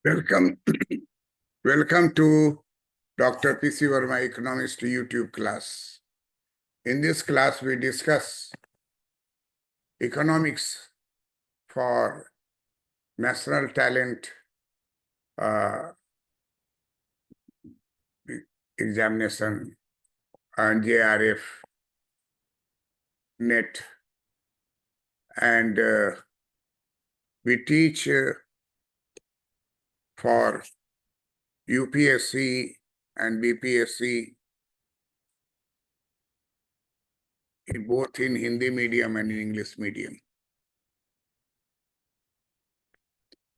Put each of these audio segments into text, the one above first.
Welcome, welcome to Dr. P.C. Verma Economist YouTube class. In this class, we discuss economics for national talent examination and JRF, NET, and we teach for UPSC and BPSC both in Hindi medium and in English medium.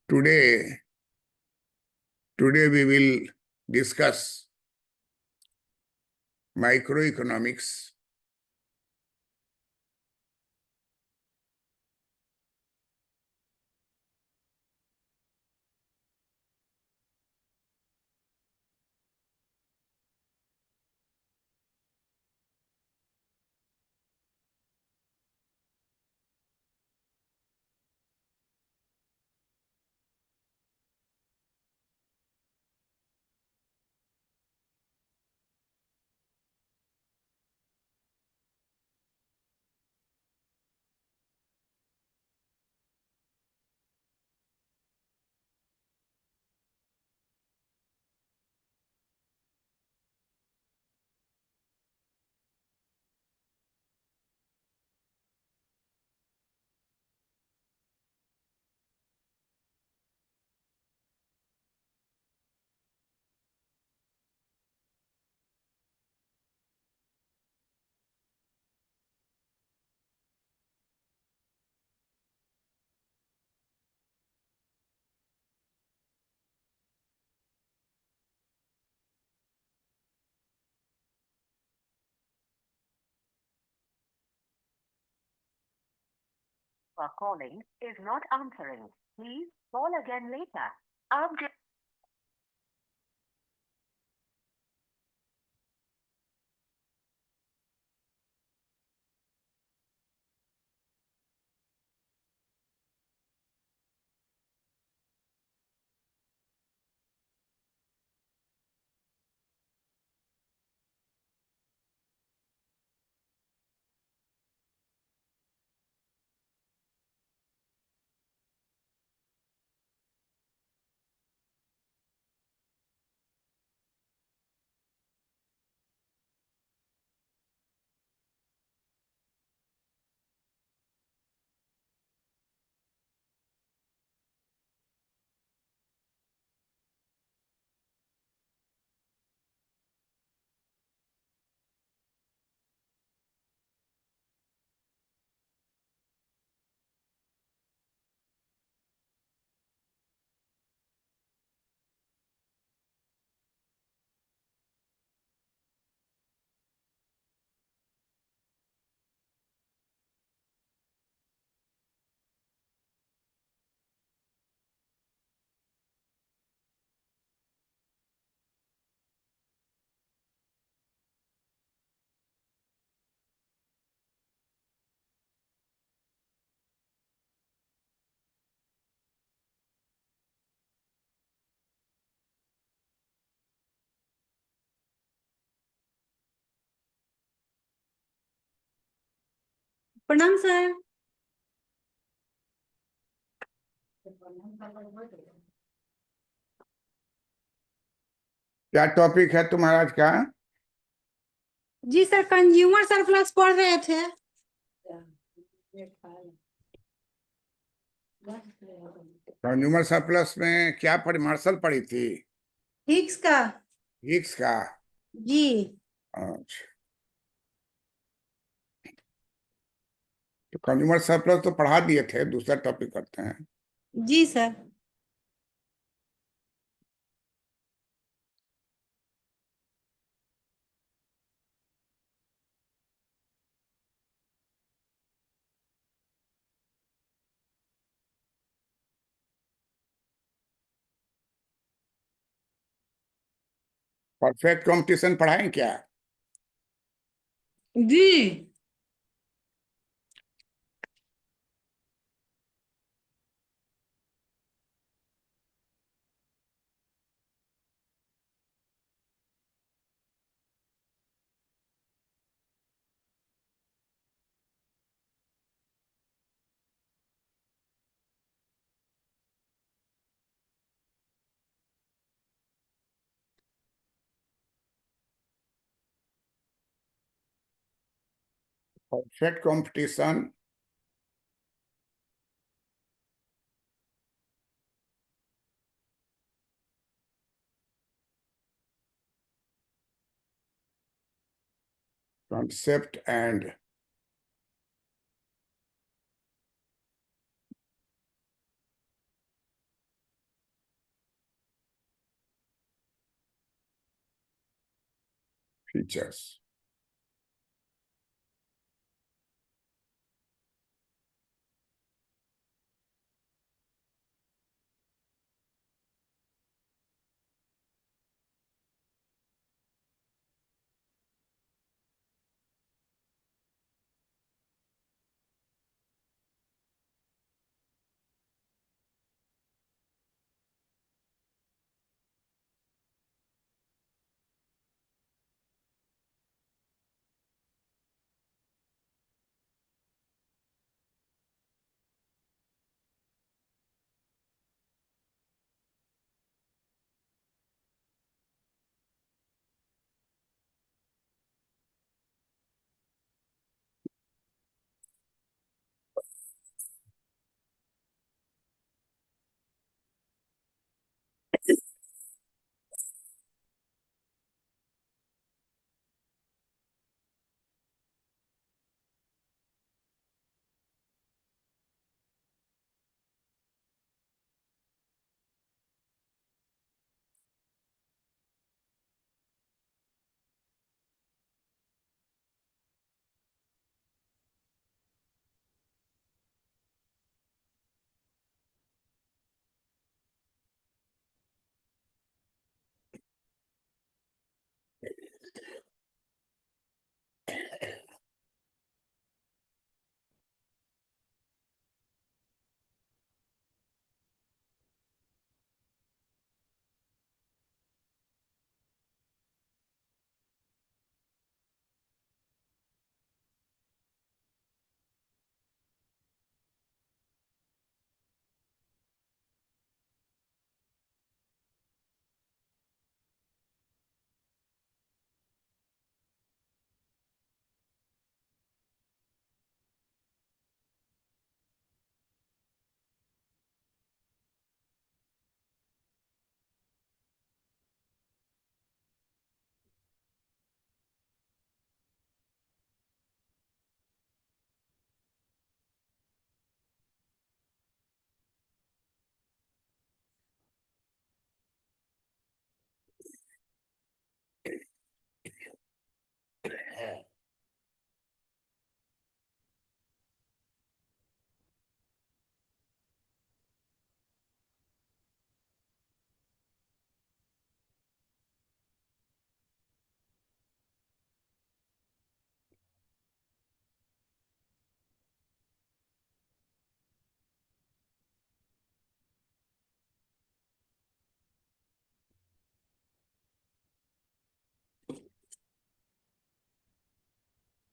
Today we will discuss microeconomics, are calling is not answering. Please call again later. प्रणाम sir. क्या topic है तुम्हारा आज का? जी sir, consumer surplus पढ़ रहे थे। Consumer surplus में क्या पढ़ी? मार्शल पढ़ी थी? हिग्स का। हिग्स का? जी। अच्छा, तो कंज्यूमर सरप्लस तो पढ़ा दिए थे, दूसरा टॉपिक करते हैं। जी सर। परफेक्ट कंपटीशन पढ़ाएं क्या? जी। Perfect competition. Concept and features.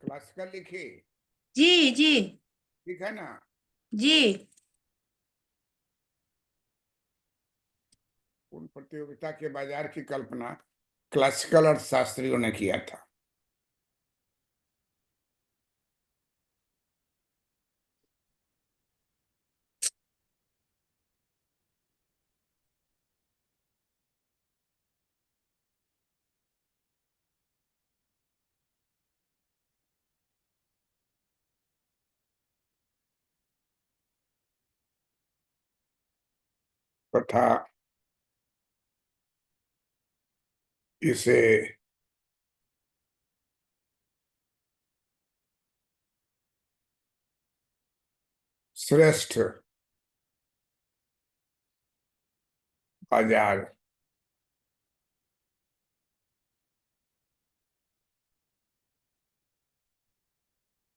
Classical लिखिए, जी जी ठीक है ना। जी। उन प्रतियोगिता के बाजार की कल्पना क्लासिकल अर्थशास्त्रियों ने किया था। तथा इसे श्रेष्ठ बाजार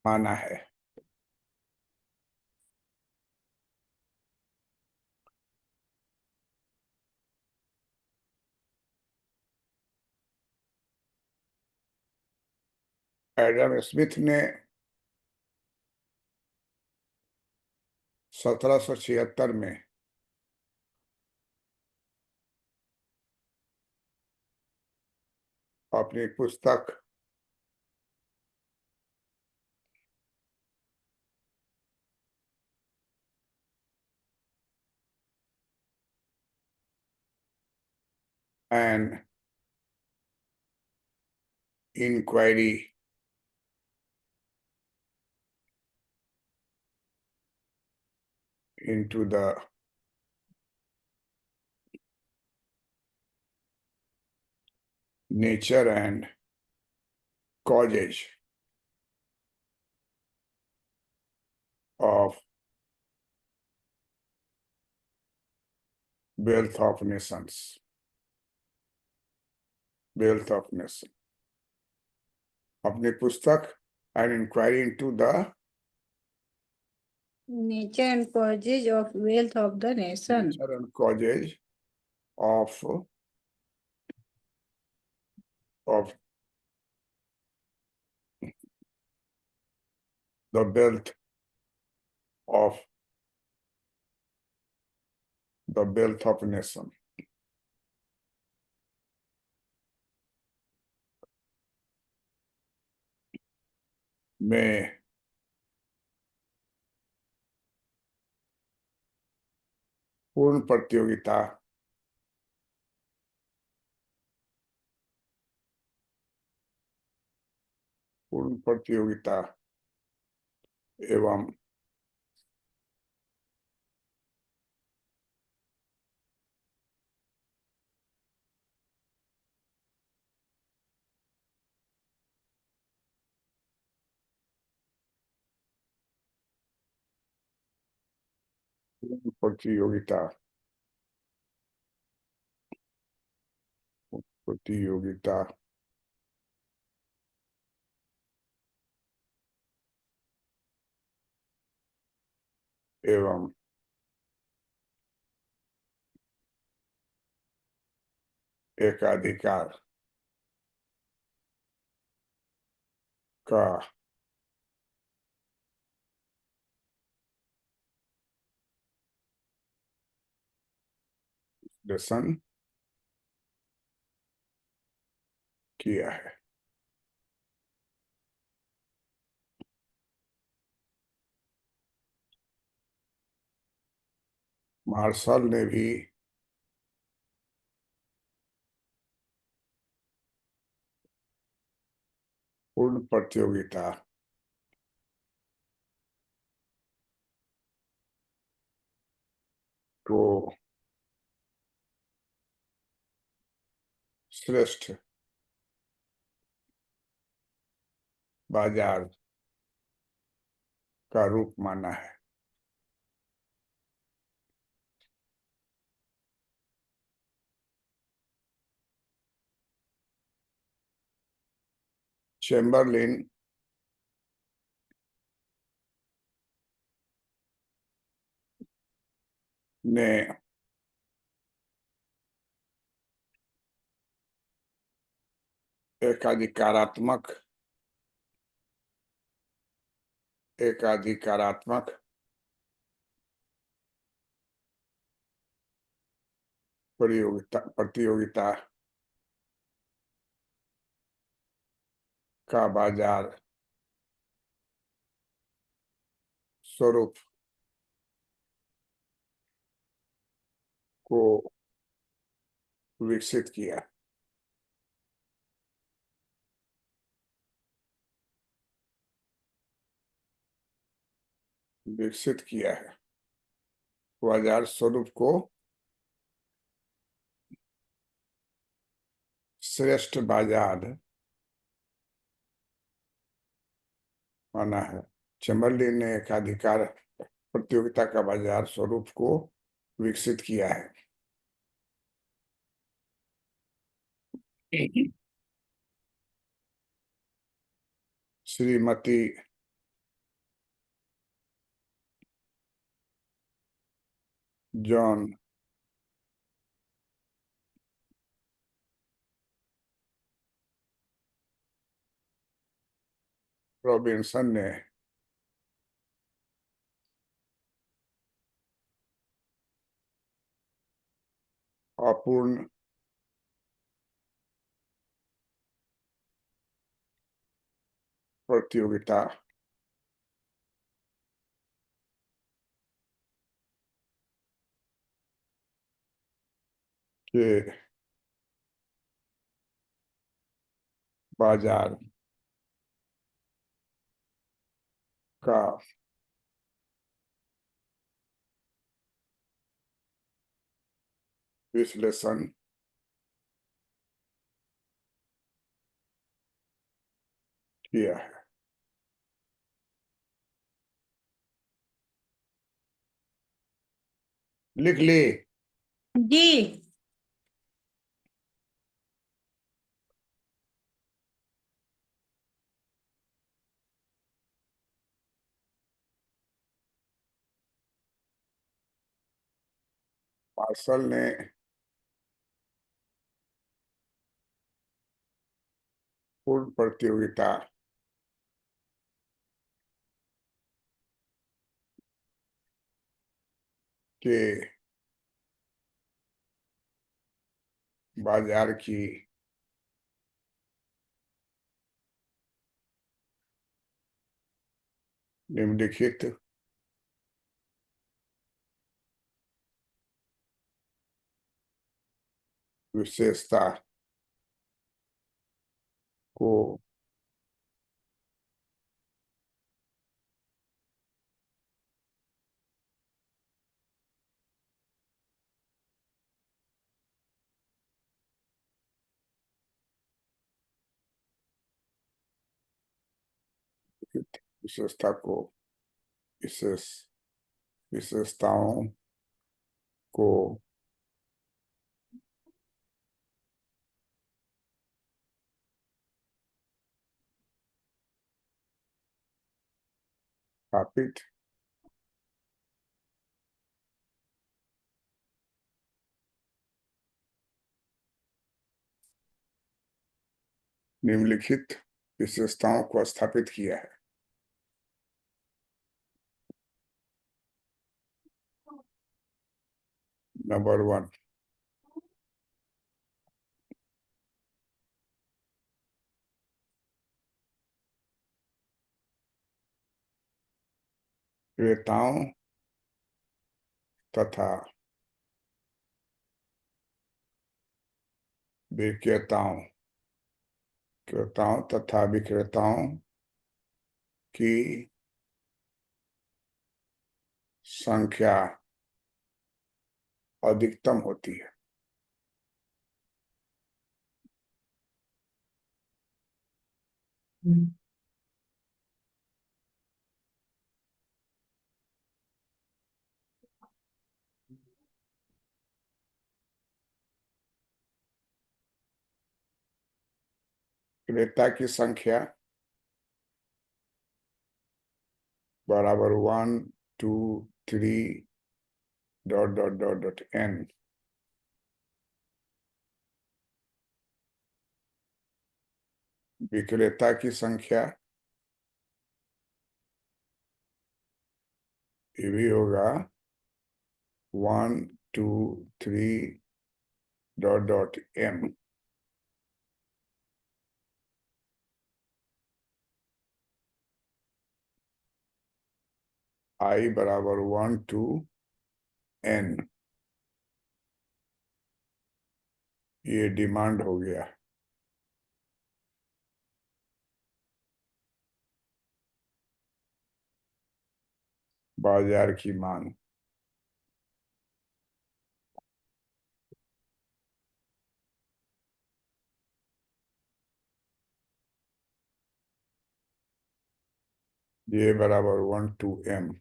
माना है। एडम स्मिथ ने 1776 में अपनी पुस्तक an inquiry into the nature and causes of wealth of nations. Wealth of nation. अपनी पुस्तक An Inquiry into the nature and causes of wealth of the nation. nature and causes of the wealth of nation. में पूर्ण प्रतियोगिता एवं प्रतियोगिता प्रतियोगिता एवं एकाधिकार का विश्लेषण किया है। मार्शल ने भी पूर्ण प्रतियोगिता को श्रेष्ठ बाजार का रूप माना है। चैम्बरलिन ने एकाधिकारात्मक प्रतियोगिता का बाजार स्वरूप को विकसित किया। है बाजार स्वरूप को श्रेष्ठ बाजार माना है। चैम्बरलिन ने एकाधिकार प्रतियोगिता का बाजार स्वरूप को विकसित किया है। श्रीमती जॉन रॉबिन्सन ने अपूर्ण प्रतियोगिता के बाजार का विश्लेषण किया है। लिख ले। जी। मार्शल ने पूर्ण प्रतियोगिता के बाजार की निम्नलिखित विशेषता को विशेषता को विशेष विशेषताओं को स्थापित निम्नलिखित विशेषताओं को स्थापित किया है। नंबर 1, क्रेताओं तथा विक्रेताओं तथा विक्रेताओं की संख्या अधिकतम होती है। क्रेता की संख्या बराबर 1 2 3 ... n। विक्रेता की संख्या ये भी होगा 1 2 3 ... m। I बराबर 1 2 n। ये डिमांड हो गया। बाजार की मांग। ये बराबर 1 2 m।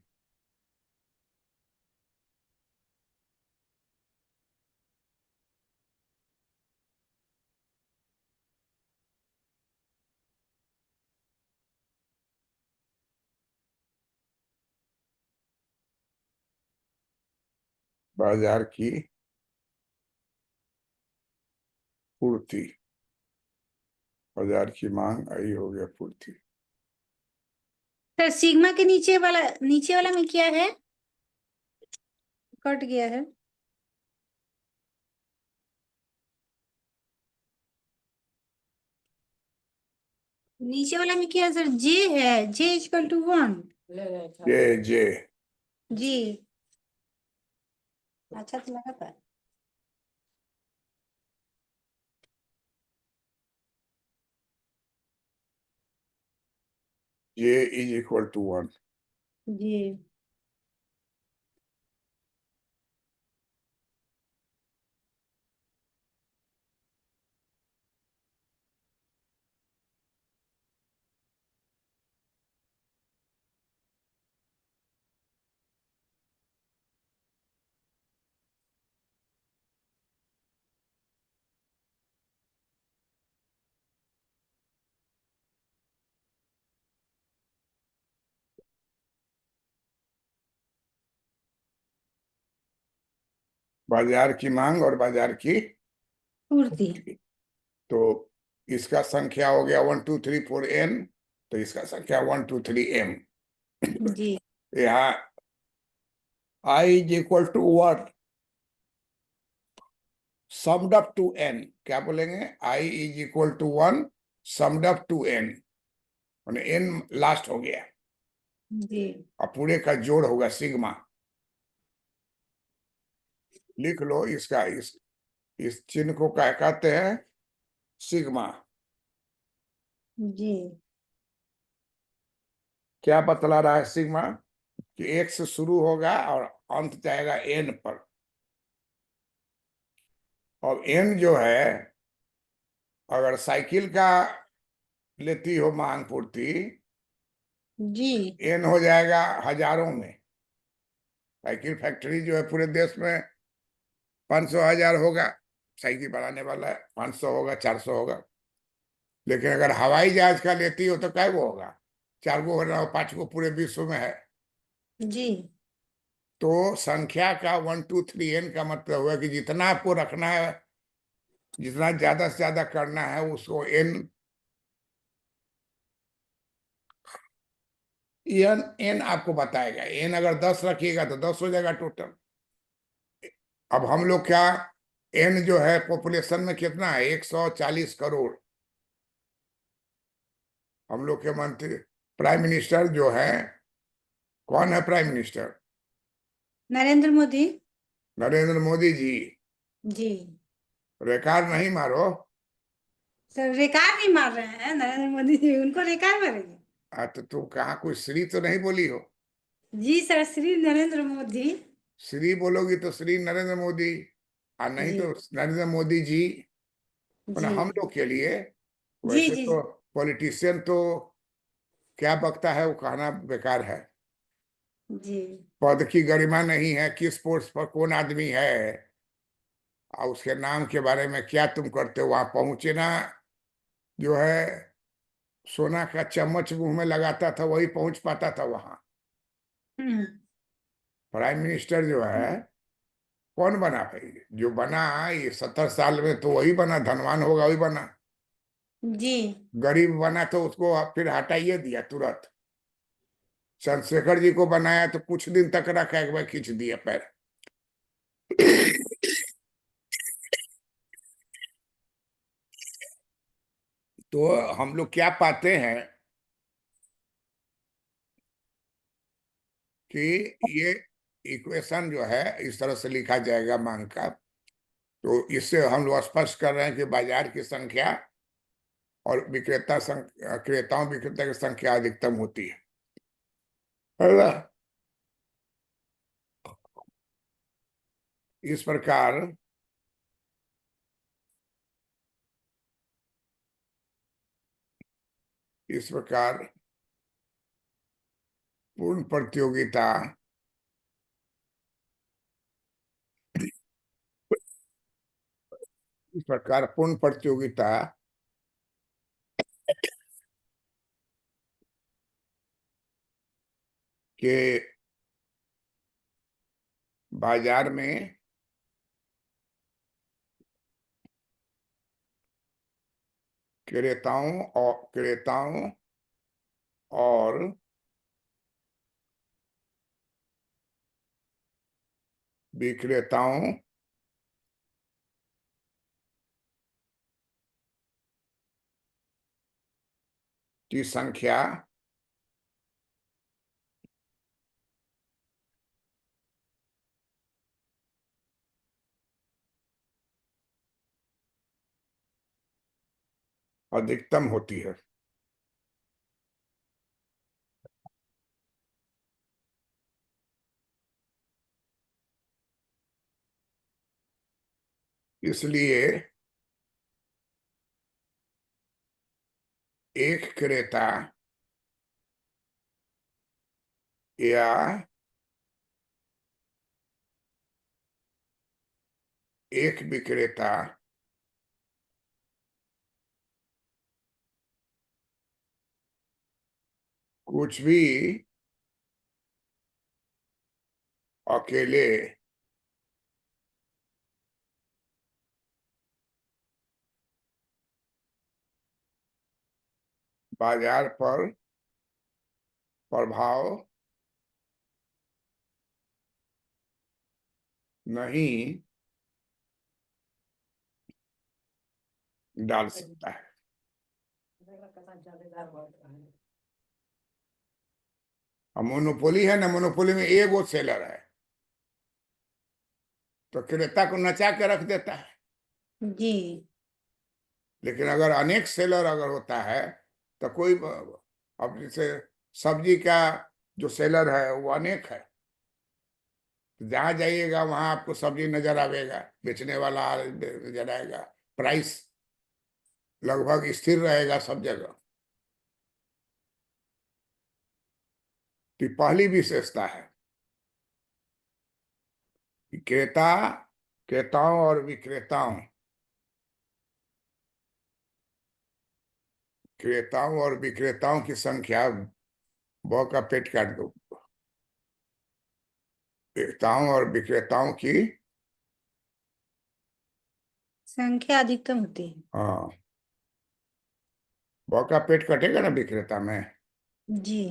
बाजार की पूर्ति। बाजार की मांग आई हो गया पूर्ति। सर सिग्मा के नीचे वाला में क्या है? कट गया है। नीचे वाला में क्या है सर? जे है, जे इक्वल टू 1। जे जी। अच्छा तो लगा था। J is equal to 1. जी। बाजार की मांग और बाजार की पूर्ति। पूर्ति। तो इसका संख्या हो गया 1 2 3 4 n, तो इसका संख्या 1 2 3 m। जी। यहाँ I is equal to what? Summed up to n। क्या बोलेंगे? I is equal to 1 summed up to n, माने n लास्ट हो गया जी। और पूरे का जोड़ होगा सिग्मा। लिख लो इसका, इस चिन्ह को क्या कहते हैं? सिग्मा। जी। क्या बतला रहा है सिग्मा? कि एक से शुरू होगा और अंत जाएगा एन पर। और एन जो है, अगर साइकिल का लेती हो मांग पूर्ति, जी। एन हो जाएगा हजारों में। साइकिल फैक्ट्री जो है पूरे देश में 500 1000 होगा साइकिल बनाने वाला है, 500 होगा, 400 होगा। लेकिन अगर हवाई जहाज का लेती हो तो क्या वो होगा? 4 गो हो रहा हो, 5 गो पूरे विश्व में है। जी। तो संख्या का 1 2 3 n का मतलब हुआ कि जितना आपको रखना है, जितना ज्यादा से ज्यादा करना है, उसको n n आपको बताएगा। n अगर 10 रखिएगा तो 10 हो जाएगा टोटल। अब हम लोग क्या, n जो है पॉपुलेशन में कितना है? 140 करोड़। हम लोग के मंत्री, प्राइम मिनिस्टर जो है, कौन है प्राइम मिनिस्टर? नरेंद्र मोदी। नरेंद्र मोदी जी। जी। रिकॉर्ड नहीं मारो। सर रेकार नहीं मार रहे हैं नरेंद्र मोदी जी, उनको रेकार मारेंगे। तो तुम कहाँ कोई श्री तो नहीं बोली हो? जी सर, श्री नरेंद्र मोदी। श्री बोलोगी तो श्री नरेंद्र मोदी, और नहीं जी। तो नरेंद्र मोदी जी। मतलब जी। हम लोग के लिए, जी। वैसे जी। तो पॉलिटिशियन तो क्या बकता है वो कहना बेकार है। जी। पद की गरिमा नहीं है, किस पोस्ट पर कौन आदमी है और उसके नाम के बारे में क्या तुम करते हो, वहां पहुंचे ना। जो है सोना का चम्मच मुंह में लगाता था वही पहुंच पाता था वहां। हम्म। प्राइम मिनिस्टर जो है, कौन बना भाई? जो बना ये 70 साल में तो वही बना, धनवान होगा वही बना। जी। गरीब बना तो उसको फिर हटाइए दिया तुरंत। चंद्रशेखर जी को बनाया तो कुछ दिन तक रखा, एक बार खींच दिया पैर। तो हम लोग क्या पाते हैं कि ये इक्वेशन जो है इस तरह से लिखा जाएगा मांग का। तो इससे हम लोग स्पष्ट कर रहे हैं कि बाजार की संख्या और क्रेताओं विक्रेता की संख्या अधिकतम होती है ना? इस प्रकार इस प्रकार पूर्ण प्रतियोगिता इस प्रकार पूर्ण प्रतियोगिता के बाजार में क्रेताओं और विक्रेताओं की संख्या अधिकतम होती है। इसलिए एक क्रेता या एक विक्रेता कुछ भी अकेले बाजार पर प्रभाव नहीं डाल सकता है। अब मोनोपोली है ना, मोनोपोली में एक वो सेलर है तो क्रेता को नचा के रख देता है। जी। लेकिन अगर अनेक सेलर अगर होता है तो कोई, अब जैसे सब्जी का जो सेलर है वो अनेक है, जहां जाइएगा वहां आपको सब्जी नजर आवेगा, बेचने वाला नजर आएगा, प्राइस लगभग स्थिर रहेगा सब जगह। तो ये पहली विशेषता है कि क्रेताओं और क्रेताओं और विक्रेताओं की संख्या, ब का पेट काट दो, क्रेताओं और विक्रेताओं की संख्या अधिकतम होती है। हाँ, ब का पेट कटेगा ना विक्रेता में। जी।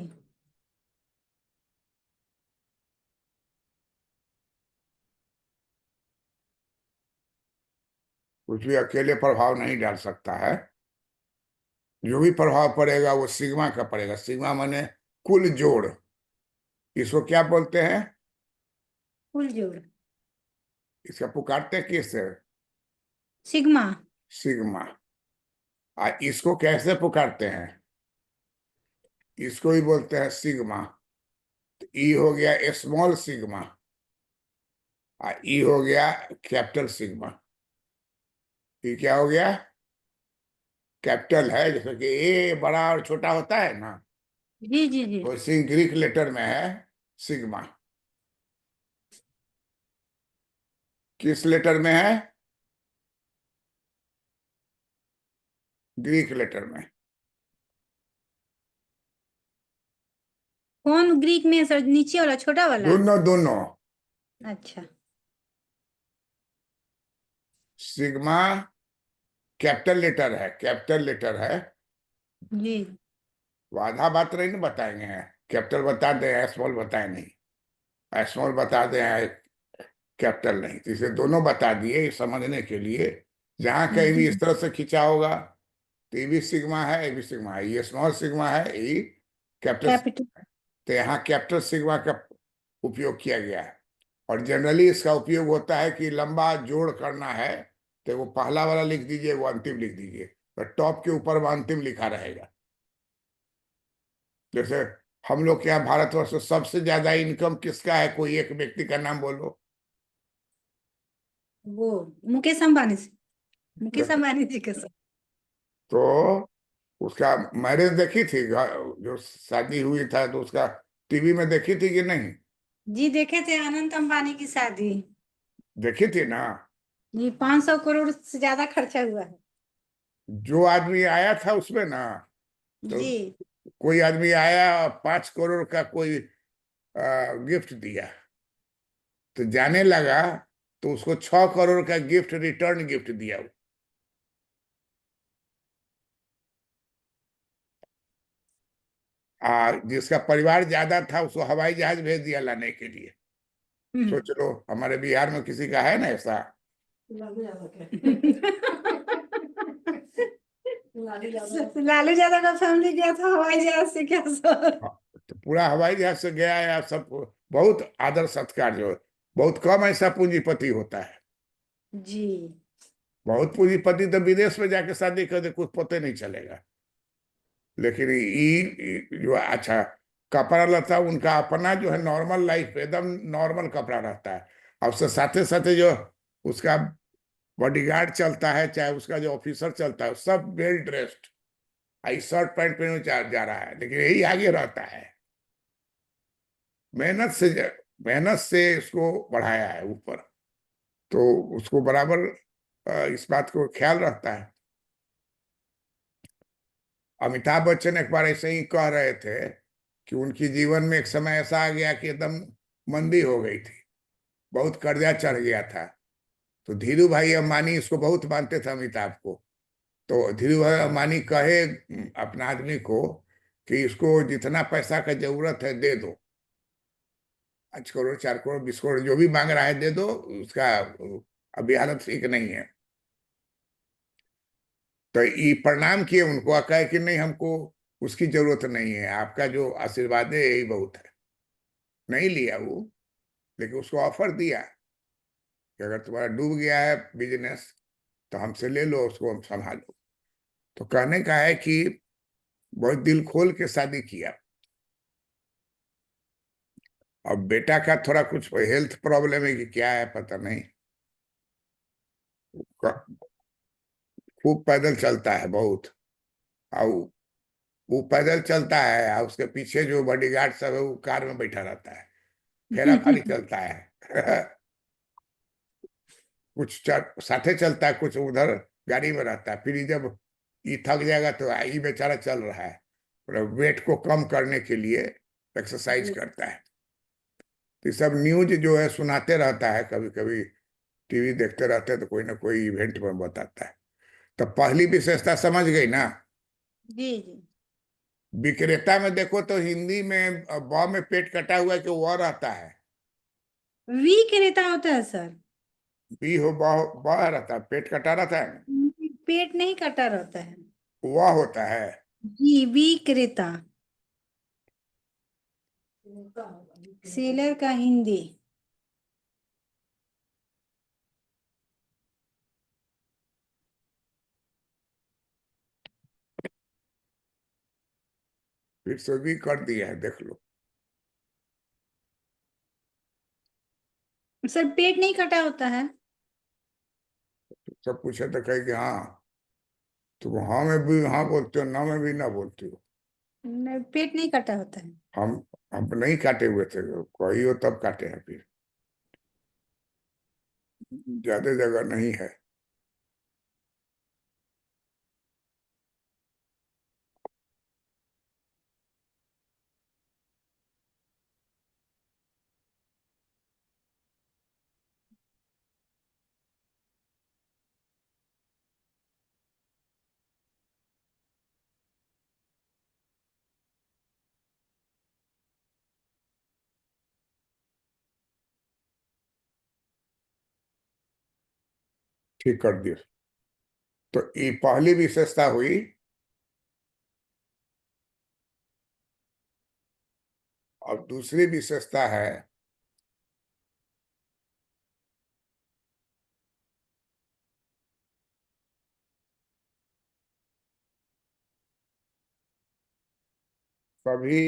कुछ भी अकेले प्रभाव नहीं डाल सकता है, जो भी प्रभाव पड़ेगा वो सिग्मा का पड़ेगा। सिग्मा माने कुल जोड़। इसको क्या बोलते हैं? कुल जोड़। इसका पुकारते हैं किससे? सिग्मा। सिग्मा। इसको कैसे पुकारते हैं? इसको ही बोलते हैं सिग्मा। तो ई हो गया स्मॉल सिग्मा, ई हो गया कैपिटल सिग्मा। ई क्या हो गया? कैपिटल है, जैसे कि ए बड़ा और छोटा होता है ना, जी जी जी। वैसे ग्रीक लेटर में है सिग्मा। किस लेटर में है? ग्रीक लेटर में। कौन ग्रीक में है सर? नीचे वाला, छोटा वाला? दोनों दोनों। अच्छा। सिग्मा कैपिटल लेटर है, कैपिटल लेटर है। जी। वो आधा बात नहीं ना बताएंगे, कैपिटल बता दे स्मॉल बताए नहीं, स्मॉल बता दे कैपिटल नहीं, तो इसे दोनों बता दिए समझने के लिए। जहां कहीं भी जी। इस तरह से खिंचा होगा तो ये भी सिग्मा है, ये भी सिग्मा है, ये स्मॉल सिग्मा है, ये कैपिटल। कैपिटल। तो यहाँ कैपिटल सिग्मा का उपयोग किया गया है। और जनरली इसका उपयोग होता है कि लंबा जोड़ करना है तो वो पहला वाला लिख दीजिए, वो अंतिम लिख दीजिए, तो टॉप के ऊपर वो अंतिम लिखा रहेगा। जैसे हम लोग के यहाँ भारतवर्ष में सबसे ज्यादा इनकम किसका है? कोई एक व्यक्ति का नाम बोलो। वो मुकेश अंबानी से। मुकेश अंबानी जी का सर। तो उसका मैरिज देखी थी, जो शादी हुई था तो उसका टीवी में देखी थी कि नहीं? जी देखे थे, अनंत अंबानी की शादी। देखी थी ना। जी, 500 करोड़ से ज्यादा खर्चा हुआ है। जो आदमी आया था उसमें ना, तो जी। कोई आदमी आया 5 करोड़ का कोई गिफ्ट दिया, तो जाने लगा तो उसको 6 करोड़ का गिफ्ट, रिटर्न गिफ्ट दिया। जिसका परिवार ज्यादा था उसको हवाई जहाज भेज दिया लाने के लिए। सोच लो, हमारे बिहार में किसी का है ना ऐसा? लालू यादव का फैमिली गया था हवाई जहाज से क्या सर? तो पूरा हवाई जहाज से गया या सब, बहुत आदर सत्कार। जो बहुत कम ऐसा पूंजीपति होता है। जी। बहुत पूंजीपति तो विदेश में जाके शादी कर दे, कुछ पता नहीं चलेगा। लेकिन जो अच्छा कपड़ा लता, उनका अपना जो है नॉर्मल लाइफ, एकदम नॉर्मल कपड़ा रहता है। और उससे साथे साथे जो उसका बॉडीगार्ड चलता है, चाहे उसका जो ऑफिसर चलता है, सब वेल ड्रेस्ड, आई शर्ट पैंट पहने जा रहा है, लेकिन यही आगे रहता है। मेहनत से मेहनत से इसको बढ़ाया है ऊपर, तो उसको बराबर इस बात को ख्याल रहता है। अमिताभ बच्चन एक बार ऐसे ही कह रहे थे कि उनकी जीवन में एक समय ऐसा आ गया कि एकदम मंदी हो गई थी, बहुत कर्जा चढ़ गया था। तो धीरू भाई अंबानी इसको बहुत मानते थे अमिताभ को। तो धीरू भाई अंबानी कहे अपना आदमी को कि इसको जितना पैसा का जरूरत है दे दो, 5 करोड़ 4 करोड़ 20 करोड़ जो भी मांग रहा है दे दो, उसका अभी हालत ठीक नहीं है। तो ये प्रणाम किए उनको, कहे कि नहीं हमको उसकी जरूरत नहीं है, आपका जो आशीर्वाद है यही बहुत है। नहीं लिया वो, लेकिन उसको ऑफर दिया कि अगर तुम्हारा डूब गया है बिजनेस तो हमसे ले लो, उसको हम संभालो। तो कहने का है कि बहुत दिल खोल के शादी किया। अब बेटा का थोड़ा कुछ हेल्थ प्रॉब्लम है कि क्या है पता नहीं, खूब पैदल चलता है बहुत। और वो पैदल चलता है और उसके पीछे जो बॉडीगार्ड सब है वो कार में बैठा रहता है, फेरा फारी चलता है। कुछ साथे चलता है, कुछ उधर गाड़ी में रहता है। फिर ये जब ये थक जाएगा तो ये बेचारा चल रहा है, वेट को कम करने के लिए एक्सरसाइज करता है। तो ये सब न्यूज जो है सुनाते रहता है, कभी कभी टीवी देखते रहते हैं तो कोई ना कोई इवेंट में बताता है। तो पहली विशेषता समझ गई ना। जी जी। विक्रेता में देखो तो हिंदी में ब में पेट कटा हुआ है कि वह रहता है, वी क्रेता होता है सर। बी हो ब रहता है, पेट कटा रहता है ना, पेट नहीं कटा रहता है। वह होता है। जी वी क्रेता। सेलर का हिंदी। फिर से भी कर दिया है, देख लो। सर पेट नहीं कटा होता है। सब पूछे तो कहे कि हाँ, तुम हाँ में भी हाँ बोलते हो, ना में भी ना बोलते हो। पेट नहीं कटा होता है। हम हम नहीं काटे हुए थे, कोई हो तब काटे हैं। फिर ज्यादा जगह नहीं है। ठीक कर दिया। तो ये पहली विशेषता हुई। अब दूसरी विशेषता है सभी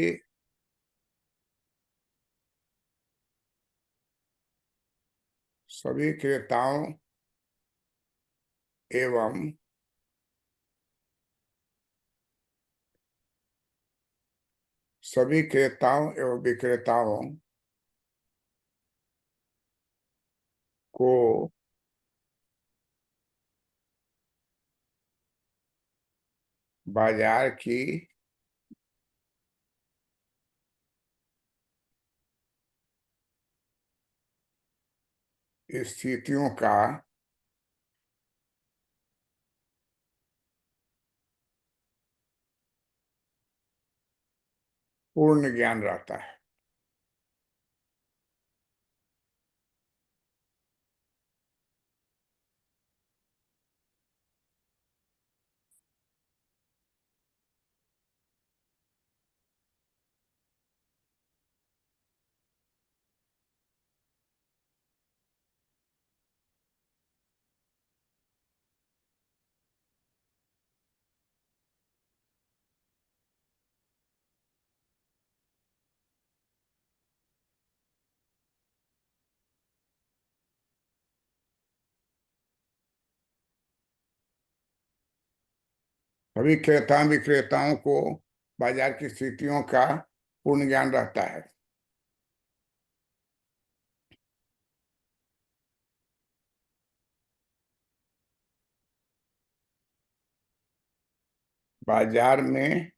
सभी क्रेताओं एवं सभी क्रेताओं एवं विक्रेताओं को बाजार की स्थितियों का पूर्ण ज्ञान रहता है। सभी क्रेता विक्रेताओं को बाजार की स्थितियों का पूर्ण ज्ञान रहता है। बाजार में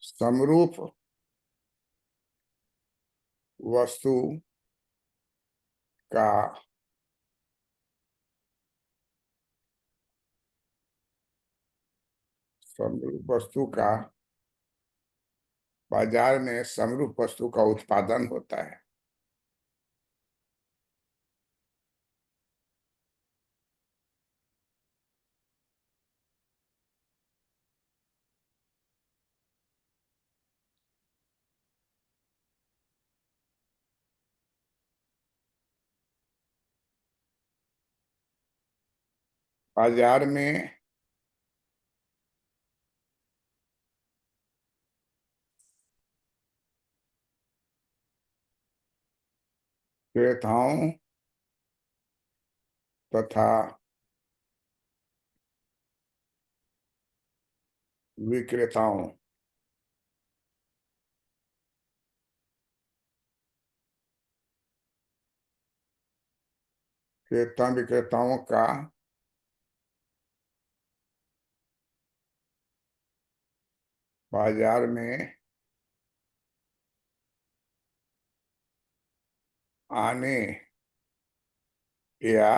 समरूप वस्तु का समरूप वस्तु का बाजार में समरूप वस्तु का उत्पादन होता है। बाजार में क्रेताओं तथा विक्रेताओं क्रेता विक्रेताओं का बाजार में आने या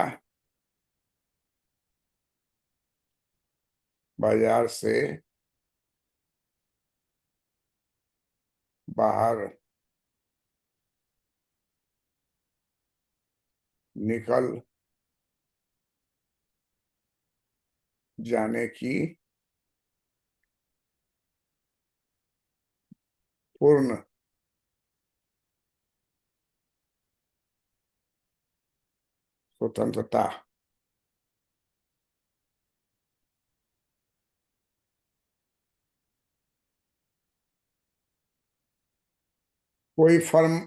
बाजार से बाहर निकल जाने की पूर्ण स्वतंत्रता कोई फर्म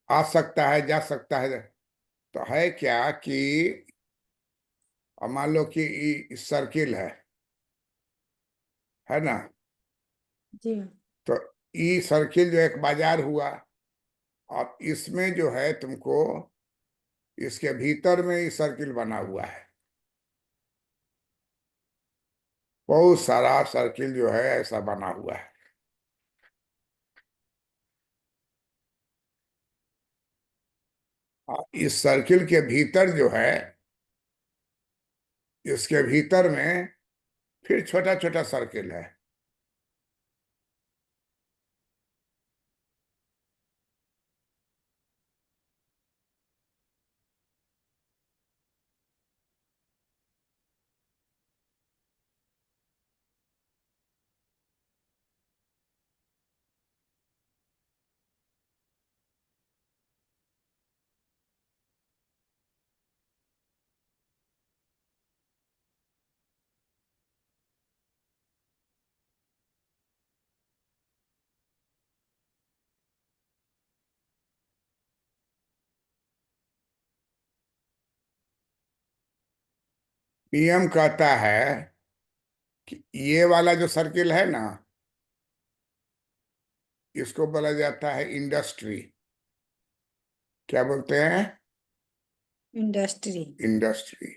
आ सकता है जा सकता है, तो है क्या कि अब मान लो कि सर्किल है ना। जी तो ई सर्किल जो एक बाजार हुआ, और इसमें जो है तुमको इसके भीतर में ई सर्किल बना हुआ है। बहुत सारा सर्किल जो है ऐसा बना हुआ है। और इस सर्किल के भीतर जो है, इसके भीतर में फिर छोटा छोटा सर्किल है। नियम कहता है कि ये वाला जो सर्किल है ना, इसको बोला जाता है इंडस्ट्री। क्या बोलते हैं? इंडस्ट्री। इंडस्ट्री।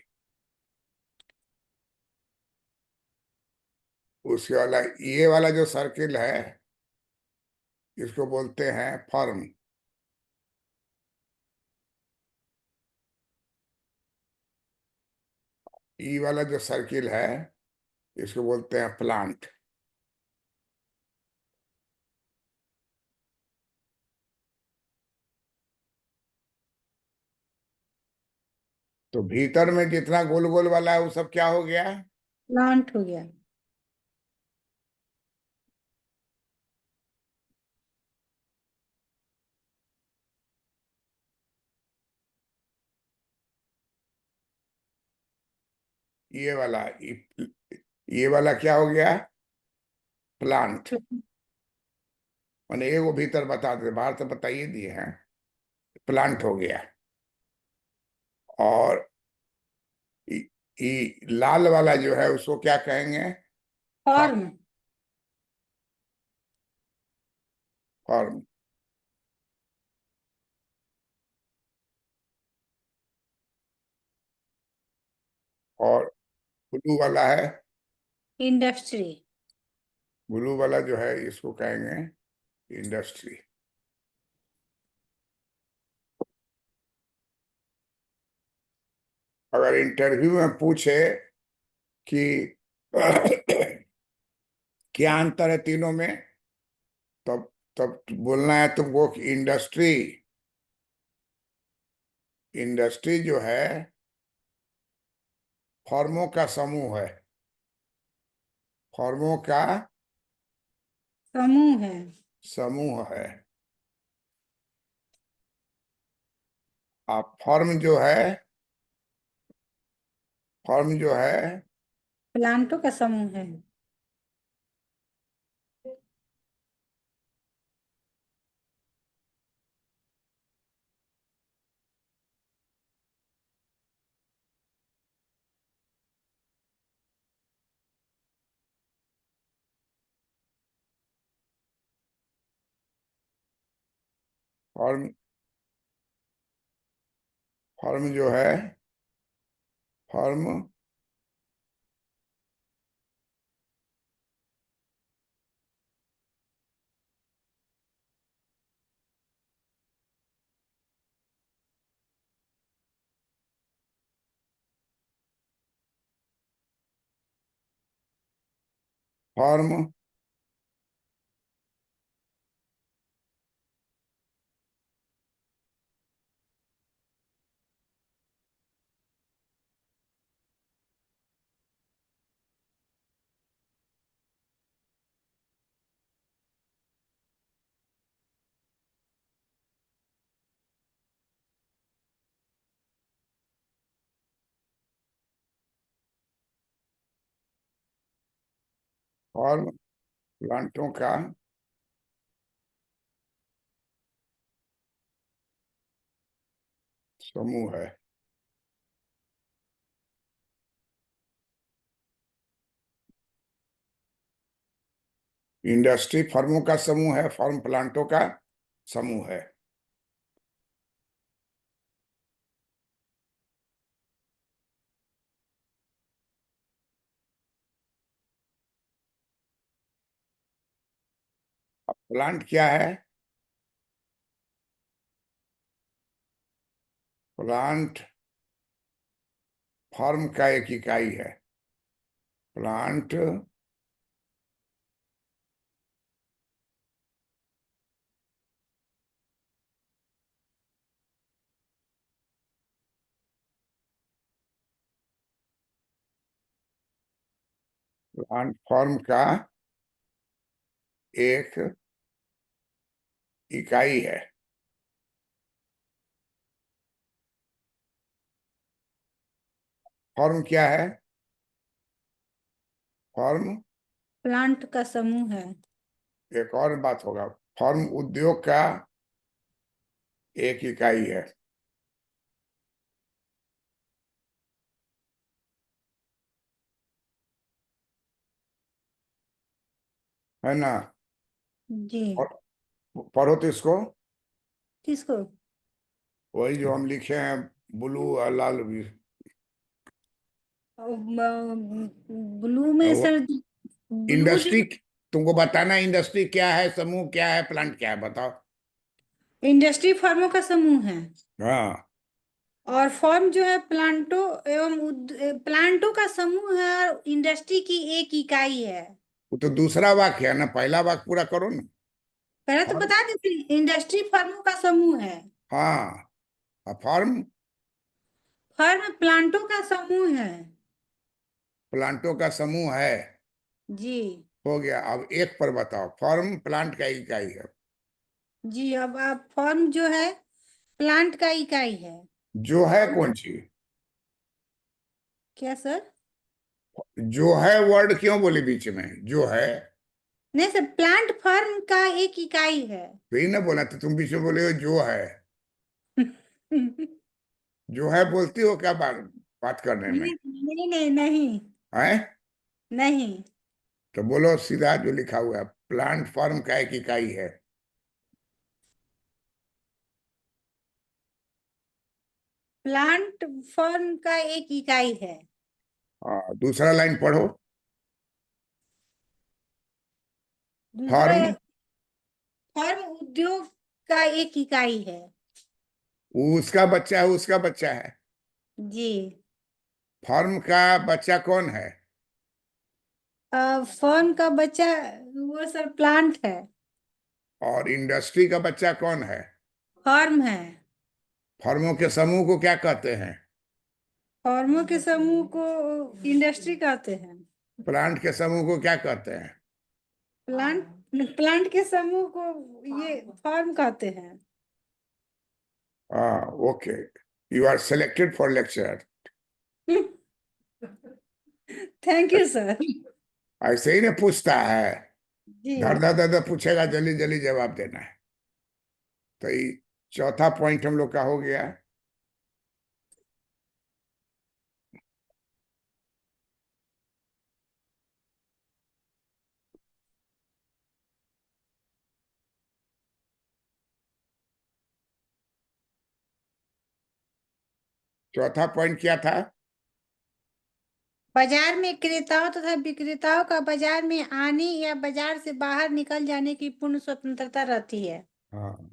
उसके वाला ये वाला जो सर्किल है, इसको बोलते हैं फर्म। ई वाला जो सर्किल है, इसको बोलते हैं प्लांट। तो भीतर में जितना गोल गोल वाला है वो सब क्या हो गया? प्लांट हो गया। ये वाला क्या हो गया? प्लांट। मैंने एगो भीतर बता दे, बाहर तो बताइए दिए हैं। प्लांट हो गया। और लाल वाला जो है उसको क्या कहेंगे? फॉर्म। फॉर्म। और ब्लू वाला है, इंडस्ट्री। ब्लू वाला जो है इसको कहेंगे इंडस्ट्री। अगर इंटरव्यू में पूछे कि क्या अंतर है तीनों में, तब तब बोलना है तुमको कि इंडस्ट्री, इंडस्ट्री जो है फर्मों का समूह है, फर्मों का समूह है। समूह है। आप फर्म जो है, फर्म जो है प्लांटों का समूह है। फर्म, फर्म जो है, फर्म फर्म फर्म प्लांटों का समूह है। इंडस्ट्री फर्मों का समूह है, फर्म प्लांटों का समूह है। अब प्लांट क्या है? प्लांट फर्म का एक इकाई है। प्लांट प्लांट फर्म का एक इकाई है। फर्म क्या है? फर्म प्लांट का समूह है। एक और बात होगा, फर्म उद्योग का एक इकाई है ना? जी। और पढ़ो तो इसको, किसको? वही जो हम लिखे हैं, ब्लू और लाल भी। ब्लू में सर, ब्लू जो इंडस्ट्री, तुमको बताना इंडस्ट्री क्या है, समूह क्या है, प्लांट क्या है, बताओ। इंडस्ट्री फर्मों का समूह है। हाँ, और फर्म जो है प्लांटों एवं प्लांटों का समूह है, और इंडस्ट्री की एक इकाई है। वो तो दूसरा वाक्य है ना, पहला वाक्य पूरा करो ना। पहले तो फर्म, बता देते, इंडस्ट्री फर्मों का समूह है। हाँ, और फर्म फर्म प्लांटों का समूह है। प्लांटों का समूह है। जी। हो गया। अब एक पर बताओ, फर्म प्लांट का इकाई है। जी, अब आप फर्म जो है प्लांट का इकाई है। जो है कौन सी? क्या सर? जो है वर्ड क्यों बोले बीच में, जो है? नहीं सर, प्लांट फर्म का एक इकाई है। तो ही ना बोला, तो तुम बीच में बोले हो जो है। जो है बोलती हो क्या बात बात करने में? नहीं नहीं नहीं है नहीं। तो बोलो सीधा जो लिखा हुआ है, प्लांट फॉर्म का एक इकाई है। प्लांट फॉर्म का एक इकाई है। दूसरा लाइन पढ़ो। दूसरा, फॉर्म, फॉर्म उद्योग का एक इकाई है। उसका बच्चा है, उसका बच्चा है। जी। फॉर्म का बच्चा कौन है? फॉर्म का बच्चा वो सर प्लांट है। और इंडस्ट्री का बच्चा कौन है? फॉर्म है। फॉर्मों के समूह को क्या कहते हैं? फॉर्मों के समूह को इंडस्ट्री कहते हैं। प्लांट के समूह को क्या कहते हैं? प्लांट, प्लांट के समूह को ये फॉर्म कहते हैं। Okay, you are selected for lecture. Thank you sir. ऐसे ही ना पूछता है, जी। धर धर धर धर पूछेगा, जल्दी जल्दी जवाब देना है। तो ये चौथा पॉइंट हम लोग का हो गया। चौथा पॉइंट क्या था? बाजार में क्रेताओं तथा विक्रेताओं का बाजार में आने या बाजार से बाहर निकल जाने की पूर्ण स्वतंत्रता रहती है। हाँ,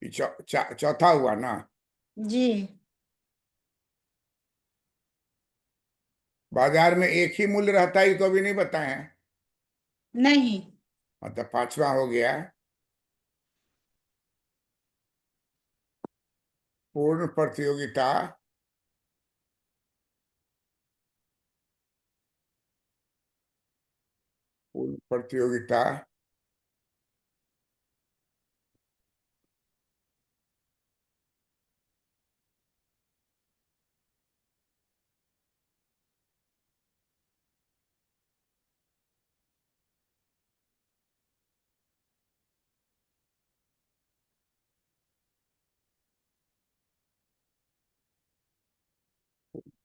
ये चौथा हुआ ना। जी। बाजार में एक ही मूल्य रहता है, ये तो अभी नहीं बताए हैं। नहीं। मतलब पांचवा हो गया, पूर्ण प्रतियोगिता पूर्ण प्रतियोगिता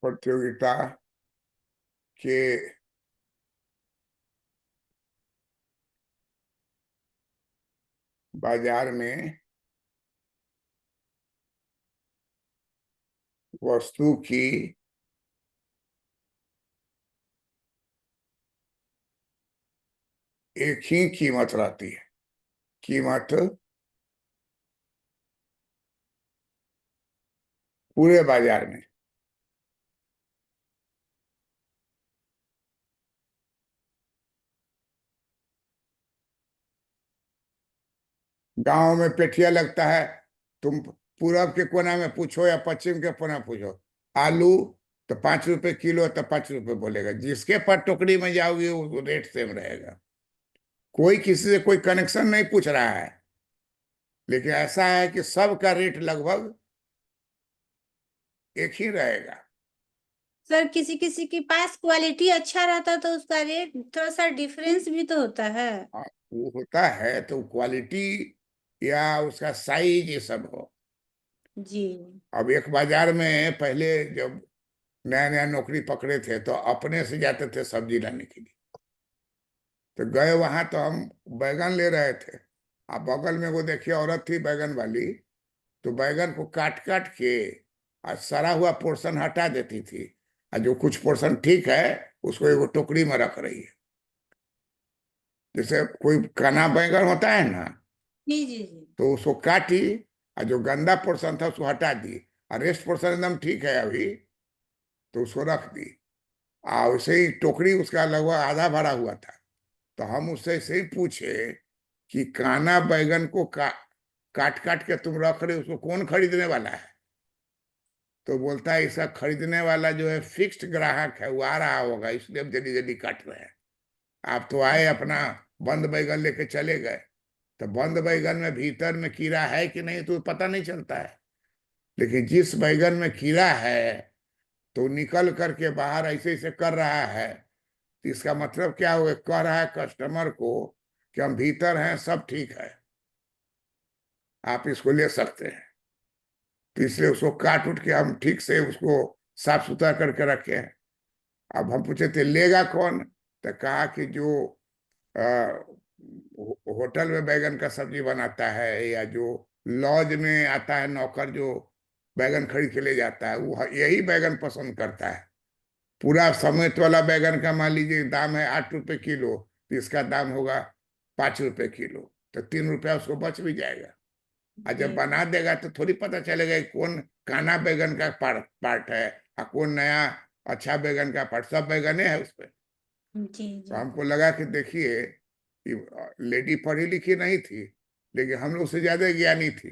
प्रतियोगिता के बाजार में वस्तु की एक ही कीमत रहती है। कीमत पूरे बाजार में। गांव में पेठिया लगता है, तुम पूरब के कोना में पूछो या पश्चिम के कोना पूछो, आलू तो 5 रुपए किलो, तो 5 रुपए बोलेगा। जिसके पास टोकरी में जाओगे वो रेट सेम रहेगा। कोई किसी से कोई कनेक्शन नहीं पूछ रहा है, लेकिन ऐसा है कि सबका रेट लगभग एक ही रहेगा। सर किसी किसी के पास क्वालिटी अच्छा रहता है तो उसका रेट थोड़ा सा डिफरेंस भी तो होता है। वो होता है तो क्वालिटी या उसका साइज ये सब हो। जी। अब एक बाजार में पहले जब नया नया नौकरी पकड़े थे तो अपने से जाते थे सब्जी लाने के लिए। तो गए वहां तो हम बैगन ले रहे थे। अब बगल में वो देखिए औरत थी बैगन वाली, तो बैगन को काट काट के और सड़ा हुआ पोर्शन हटा देती थी, और जो कुछ पोर्शन ठीक है उसको एगो टोकरी में रख रही है। जैसे कोई काना बैगन होता है ना, जी जी जी। तो उसको काटी और जो गंदा पोर्शन था उसको हटा दी, और रेस्ट पोर्शन एकदम ठीक है अभी, तो उसको रख दी। और वैसे ही टोकरी उसका लगभग आधा भरा हुआ था। तो हम उससे ऐसे ही पूछे कि काना बैगन को काट काट के तुम रख रहे हो, उसको कौन खरीदने वाला है? तो बोलता है इसका खरीदने वाला जो है फिक्स्ड ग्राहक है, वो आ रहा होगा, इसलिए हम जल्दी जल्दी काट रहे हैं। आप तो आए अपना बंद बैगन लेके चले गए, तो बंद बैगन में भीतर में कीड़ा है कि नहीं तो पता नहीं चलता है। लेकिन जिस बैगन में कीड़ा है तो निकल करके बाहर ऐसे ऐसे कर रहा है, तो इसका मतलब क्या हुआ? कह रहा है कस्टमर को कि हम भीतर हैं, सब ठीक है, आप इसको ले सकते हैं। तो इसलिए उसको काट उठ के हम ठीक से उसको साफ सुथरा करके रखे हैं। अब हम पूछे थे लेगा कौन, तो कहा कि जो होटल में बैगन का सब्जी बनाता है, या जो लॉज में आता है नौकर जो बैगन खरीद के ले जाता है, वो यही बैगन पसंद करता है। पूरा समेत वाला बैगन का मान लीजिए दाम है 8 रुपए किलो, तो इसका दाम होगा 5 रुपए किलो, तो 3 रुपया उसको बच भी जाएगा। और जब जी बना देगा तो थोड़ी पता चलेगा कि कौन काना बैगन का पार्ट है और कौन नया अच्छा बैगन का पार्ट, सब बैगने है उसपे। जी तो जी। हमको लगा कि देखिए कि लेडी पढ़ी लिखी नहीं थी, लेकिन हम लोग से ज्यादा ज्ञानी थी।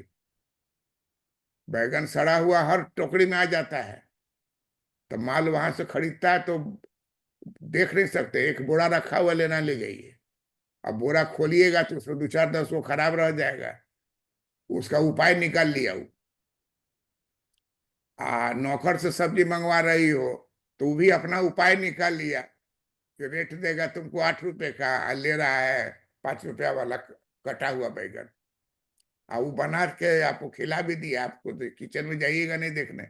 बैगन सड़ा हुआ हर टोकरी में आ जाता है, तो माल वहां से खरीदता है तो देख नहीं सकते, एक बोरा रखा हुआ लेना ले जाइए। अब बोरा खोलिएगा तो उसमें 2 4 10 वो खराब रह जाएगा। उसका उपाय निकाल लिया वो। नौकर से सब्जी मंगवा रही हो तो वो भी अपना उपाय निकाल लिया कि रेट देगा तुमको 8 रुपए का, और ले रहा है 5 रुपया वाला कटा हुआ बैगन। वो बना के आपको खिला भी दिया, आपको तो किचन में जाइएगा नहीं देखने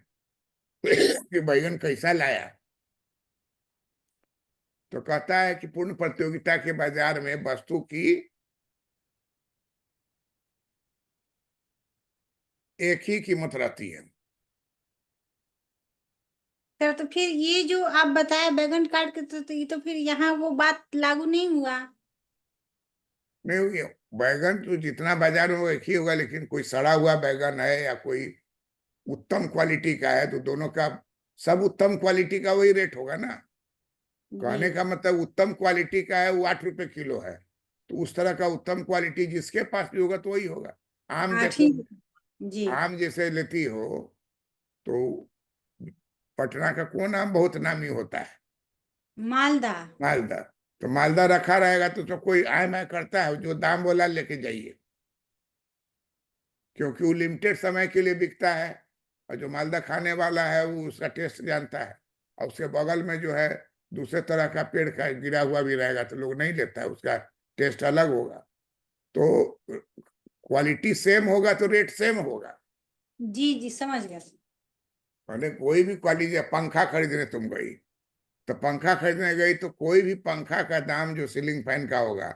कि बैगन कैसा लाया। तो कहता है कि पूर्ण प्रतियोगिता के बाजार में वस्तु की एक ही कीमत रहती है। सर तो फिर ये जो आप बताए बैगन काट के, तो ये तो फिर यहाँ वो बात लागू नहीं हुआ। नहीं, ये बैगन तो जितना बाजार में वो एक ही होगा, लेकिन कोई सड़ा हुआ बैगन है या कोई उत्तम क्वालिटी का है तो दोनों का, सब उत्तम क्वालिटी का वही रेट होगा ना। जी कहने का मतलब उत्तम क्वालिटी का है वो 8 रुपए किलो है, तो उस तरह का उत्तम क्वालिटी जिसके पास भी होगा तो वही होगा। आम हाँ देखो, ठीक है। जी। आम जैसे लेती हो तो पटना का कौन आम बहुत नामी होता है? मालदा। मालदा। तो मालदा रखा रहेगा तो कोई आय मैं करता है, जो दाम बोला लेके जाइए, क्योंकि वो लिमिटेड समय के लिए बिकता है। और जो मालदा खाने वाला है वो उसका टेस्ट जानता है। और उसके बगल में जो है दूसरे तरह का पेड़ का गिरा हुआ भी रहेगा तो लोग नहीं लेता है, उसका टेस्ट अलग होगा। तो क्वालिटी सेम होगा तो रेट सेम होगा। जी जी समझ गया। मैंने कोई भी क्वालिटी, पंखा खरीदने तुम गई, तो पंखा खरीदने गई तो कोई भी पंखा का दाम जो सीलिंग फैन का होगा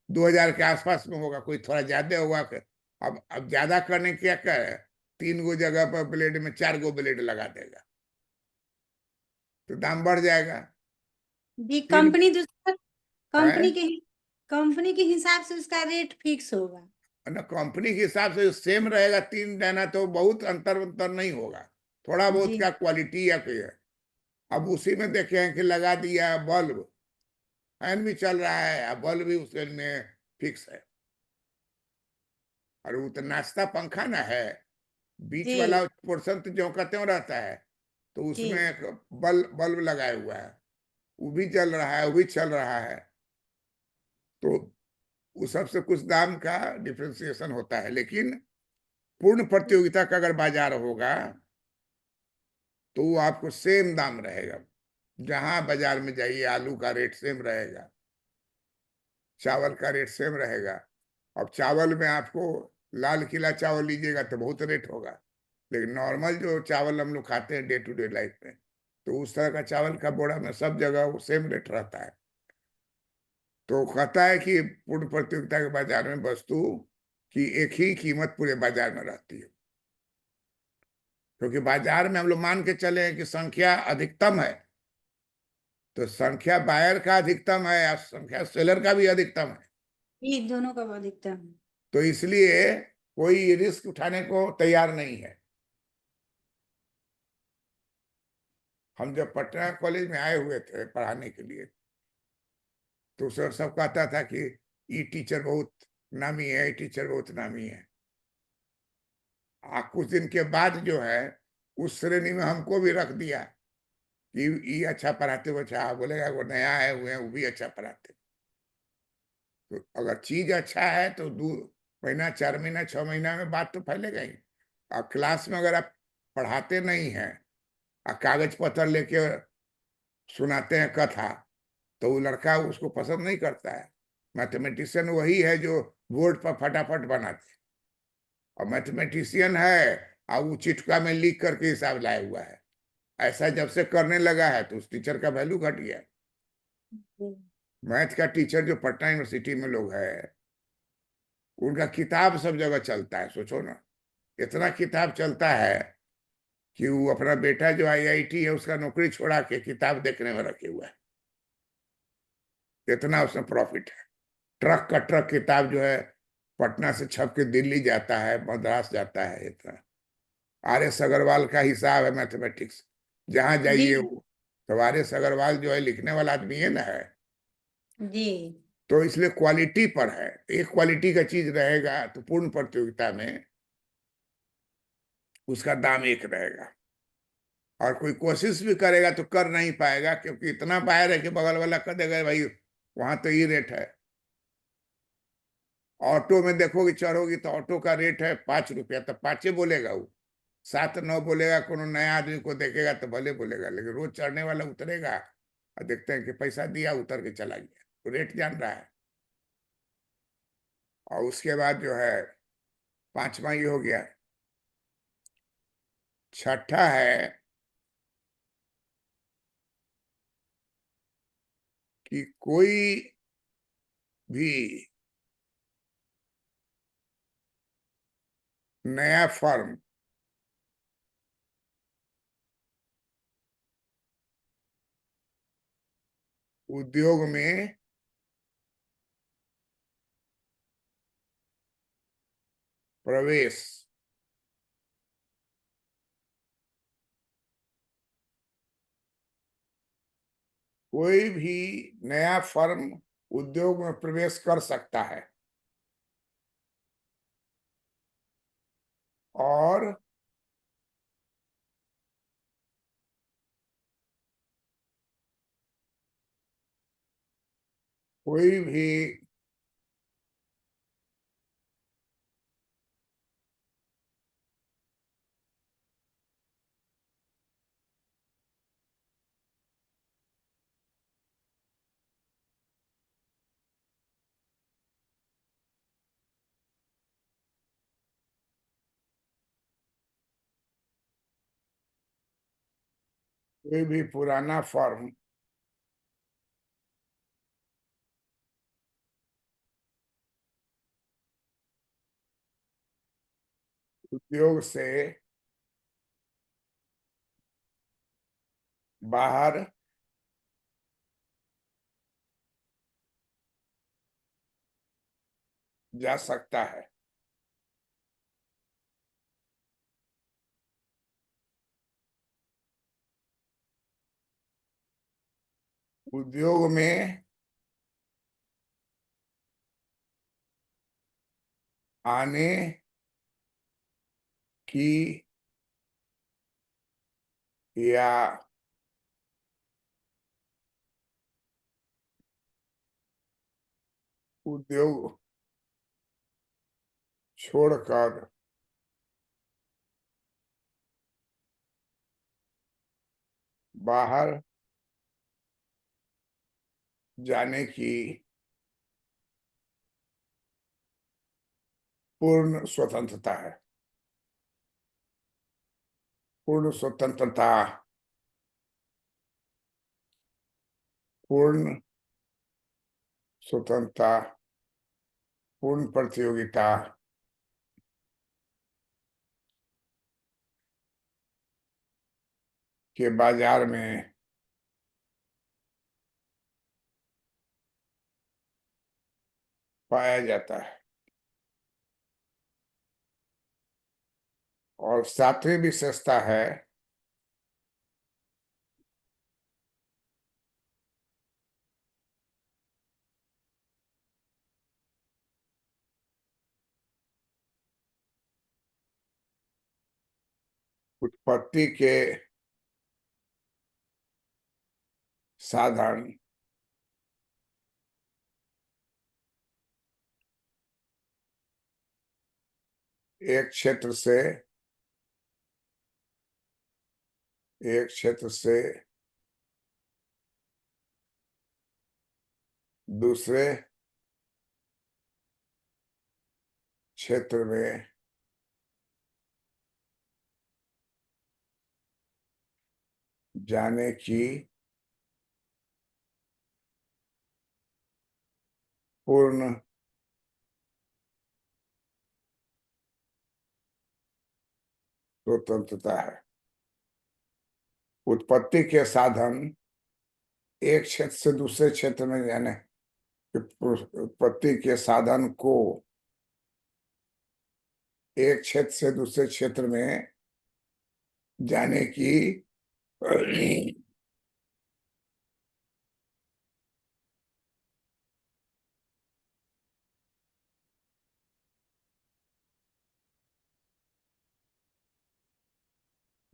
2 हजार के आसपास में होगा, कोई थोड़ा ज्यादा होगा। अब ज्यादा करने क्या करे, 3 गो जगह पर ब्लेड में 4 गो ब्लेड लगा देगा तो दाम बढ़ जाएगा। जी तीन कंपनी दूसरा, है कंपनी के हिसाब से उसका रेट फिक्स होगा। ना, कंपनी के हिसाब से सेम रहेगा 3 देना, तो बहुत अंतर अंतर नहीं होगा। थोड़ा बहुत जी क्या क्वालिटी या कोई है। अब उसी में देखे हैं कि लगा दिया बल्ब, फैन भी चल रहा है और बल्ब भी उसके में फिक्स है। और वो तो नाश्ता पंखा ना है, बीच जी वाला पोर्शन तो ज्यों का त्यों रहता है, तो जी उसमें एक बल्ब लगाया हुआ है, वो भी चल रहा है, वो भी चल रहा है। तो उस सबसे कुछ दाम का डिफ्रेंसिएशन होता है, लेकिन पूर्ण प्रतियोगिता का अगर बाजार होगा तो वो आपको सेम दाम रहेगा। जहां बाजार में जाइए आलू का रेट सेम रहेगा, चावल का रेट सेम रहेगा। अब चावल में आपको लाल किला चावल लीजिएगा तो बहुत रेट होगा, लेकिन नॉर्मल जो चावल हम लोग खाते हैं डे टू डे लाइफ में, तो उस तरह का चावल का बोरा में सब जगह वो सेम रेट रहता है। तो कहता है कि पूर्ण प्रतियोगिता के बाजार में वस्तु की एक ही कीमत पूरे बाजार में रहती है, क्योंकि बाजार में हम लोग मान के चले हैं कि संख्या अधिकतम है, तो संख्या बायर का अधिकतम है या संख्या सेलर का भी अधिकतम है। ये दोनों का अधिकतम है। तो इसलिए कोई रिस्क उठाने को तैयार नहीं है। हम जब पटना कॉलेज में आए हुए थे पढ़ाने के लिए, तो सर सब कहता था कि ये टीचर बहुत नामी है, ये टीचर बहुत नामी है। कुछ दिन के बाद जो है उस श्रेणी में हमको भी रख दिया कि ये अच्छा पढ़ाते, वो अच्छा बोलेगा, वो नया आए हुए हैं वो भी अच्छा पढ़ाते। तो अगर चीज अच्छा है तो 2 महीना 4 महीना 6 महीना में बात तो फैलेगा ही। अब क्लास में अगर आप पढ़ाते नहीं हैं और कागज पत्र लेके सुनाते हैं कथा, तो वो लड़का उसको पसंद नहीं करता है। मैथमेटिशियन वही है जो बोर्ड पर फटाफट बनाते, और मैथमेटिशियन है और वो चिटका में लिख करके हिसाब लाया हुआ है। ऐसा जब से करने लगा है तो उस टीचर का वैल्यू घट गया। मैथ का टीचर जो पटना यूनिवर्सिटी में लोग है, उनका किताब सब जगह चलता है। सोचो ना, इतना किताब चलता है कि वो अपना बेटा जो आईआईटी है उसका नौकरी छोड़ा के किताब देखने में रखे हुआ है। इतना उसमें प्रॉफिट है। ट्रक का ट्रक किताब जो है पटना से छप के दिल्ली जाता है, मद्रास जाता है। इतना आर एस अग्रवाल का हिसाब है मैथमेटिक्स, जहां जी जाइए वो। तो आर एस अग्रवाल जो है लिखने वाला आदमी है ना है। जी तो इसलिए क्वालिटी पर है। एक क्वालिटी का चीज रहेगा तो पूर्ण प्रतियोगिता में उसका दाम एक रहेगा। और कोई कोशिश भी करेगा तो कर नहीं पाएगा, क्योंकि इतना बाहर है कि बगल वाला कर देगा भाई वहां तो ये रेट है। ऑटो में देखोगे, चढ़ोगी तो ऑटो का रेट है 5 रुपया, तो 5 बोलेगा वो, 7 9 बोलेगा। कोनो नया आदमी को देखेगा तो भले बोलेगा, लेकिन रोज चढ़ने वाला उतरेगा और देखते हैं कि पैसा दिया, उतर के चला गया, तो रेट जान रहा है। और उसके बाद जो है पांचवा ये हो गया। छठा है कि कोई भी नया फर्म उद्योग में प्रवेश कोई भी नया फर्म उद्योग में प्रवेश कर सकता है, और कोई भी कोई भी पुराना फर्म उद्योग से बाहर जा सकता है। उद्योग में आने की या उद्योग छोड़कर बाहर जाने की पूर्ण स्वतंत्रता है। पूर्ण स्वतंत्रता, पूर्ण स्वतंत्रता, पूर्ण प्रतियोगिता के बाजार में पाया जाता है। और सातवीं विशेषता है उत्पत्ति के साधन एक क्षेत्र से दूसरे क्षेत्र में जाने की पूर्ण स्वतंत्रता है। उत्पत्ति के साधन एक क्षेत्र से दूसरे क्षेत्र में जाने, उत्पत्ति के साधन को एक क्षेत्र से दूसरे क्षेत्र में जाने की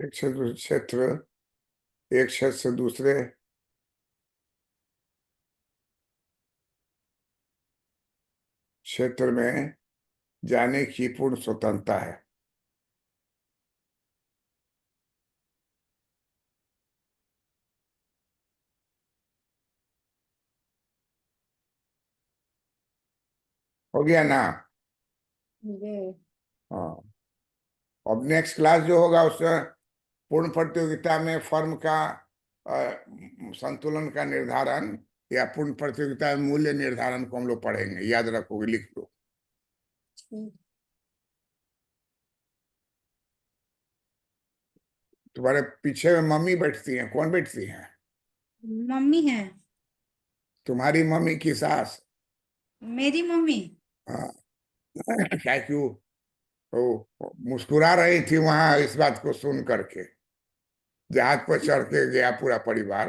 एक क्षेत्र एक क्षेत्र से दूसरे क्षेत्र में जाने की पूर्ण स्वतंत्रता है। हो गया ना? जी। हाँ। अब नेक्स्ट क्लास जो होगा उसमें पूर्ण प्रतियोगिता में फर्म का संतुलन का निर्धारण या पूर्ण प्रतियोगिता में मूल्य निर्धारण को हम लोग पढ़ेंगे। याद रखोगे, लिख लो। तुम्हारे पीछे में मम्मी बैठती हैं, कौन बैठती हैं? मम्मी है। तुम्हारी मम्मी की सास? मेरी मम्मी। हाँ। क्या क्यों वो मुस्कुरा रही थी वहां इस बात को सुन करके? जहाज पर चढ़ के गया पूरा परिवार।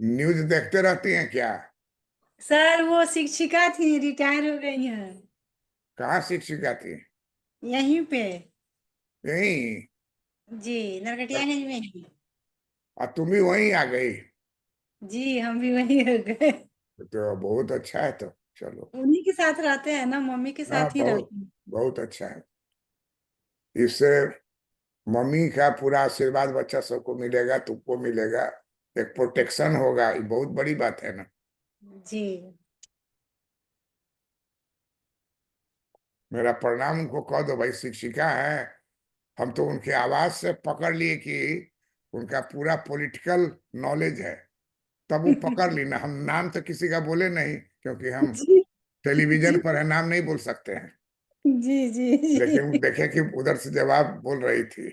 न्यूज देखते रहती हैं क्या? सर वो शिक्षिका थी, रिटायर हो गई हैं। कहाँ शिक्षिका थी? यहीं पे। यहीं? जी, नरकटियागंज में ही। और तुम भी वहीं आ गई? जी, हम भी वहीं हो गए। तो बहुत अच्छा है। तो चलो। उन्हीं के साथ रहते हैं ना, मम्मी के हाँ, साथ ही बहुत रहते हैं। बहुत अच्छा है। इससे मम्मी का पूरा आशीर्वाद बच्चा सबको मिलेगा, तुमको मिलेगा, एक प्रोटेक्शन होगा। ये बहुत बड़ी बात है ना। जी। मेरा प्रणाम उनको कह दो भाई, शिक्षिका है। हम तो उनके आवाज से पकड़ लिए कि उनका पूरा पॉलिटिकल नॉलेज है, तब वो पकड़ ली ना। हम नाम तो किसी का बोले नहीं, क्योंकि हम जी टेलीविजन जी पर है, नाम नहीं बोल सकते हैं। जी जी लेकिन जी। देखे कि उधर से जवाब बोल रही थी।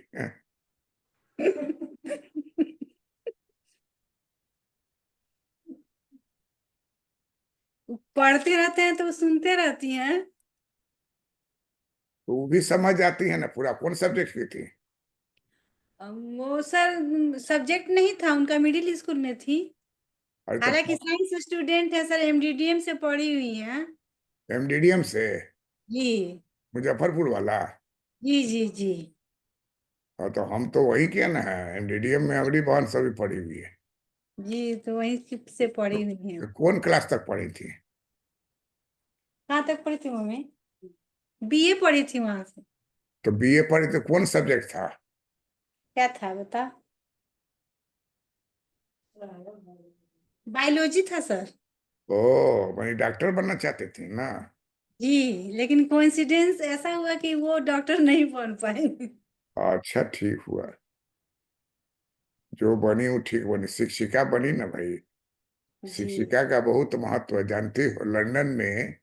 पढ़ते रहते हैं तो सुनते रहती हैं। तो वो भी समझ जाती है ना पूरा। कौन सब्जेक्ट की थी? वो सर सब्जेक्ट नहीं था उनका, मिडिल स्कूल में थी। अरे हालांकि तो साइंस स्टूडेंट है सर, एमडीडीएम से पढ़ी हुई हैं। एमडीडीएम से? जी मुजफ्फरपुर वाला? जी जी जी। और तो हम तो वही किया ना है, एमडीडीएम में हमारी बहन सभी पढ़ी हुई है। जी, तो वहीं से पढ़ी हुई हैं। तो कौन क्लास तक पढ़ी थी? कहाँ तक पढ़ी थी मम्मी? बीए पढ़ी थी वहां से। तो बीए पढ़ी तो कौन सब्जेक्ट था? क्या था बता? बायोलॉजी था सर। ओ, वही डॉक्टर बनना चाहती थी ना? जी, लेकिन कोइंसिडेंस ऐसा हुआ कि वो डॉक्टर नहीं बन पाए। अच्छा, ठीक हुआ। जो बनी वो ठीक बनी, शिक्षिका बनी ना भाई। जी शिक्षिका का बहुत महत्व है, जानती हो? लंदन में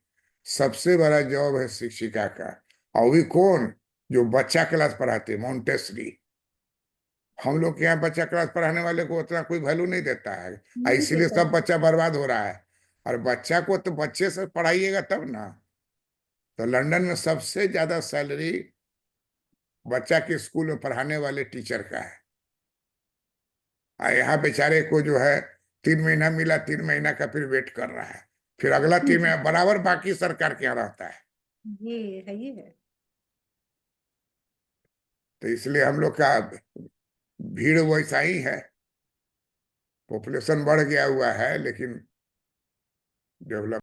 सबसे बड़ा जॉब है शिक्षिका का। और भी कौन? जो बच्चा क्लास पढ़ाते, मॉन्टेसरी। हम लोग के यहाँ बच्चा क्लास पढ़ाने वाले को उतना कोई वैल्यू नहीं देता है, और नहीं इसीलिए देता सब है। बच्चा बर्बाद हो रहा है। और बच्चा को तो बच्चे से पढ़ाइएगा तब ना। तो लंदन में सबसे ज्यादा सैलरी बच्चा के स्कूल में पढ़ाने वाले टीचर का है। और यहाँ बेचारे को जो है 3 महीना मिला, 3 महीना का फिर वेट कर रहा है, फिर अगला 3 महीना बराबर बाकी सरकार के यहाँ रहता है। जी है, ये है। तो इसलिए हम लोग का भीड़ वैसा ही है। पॉपुलेशन बढ़ गया हुआ है, लेकिन डेवलप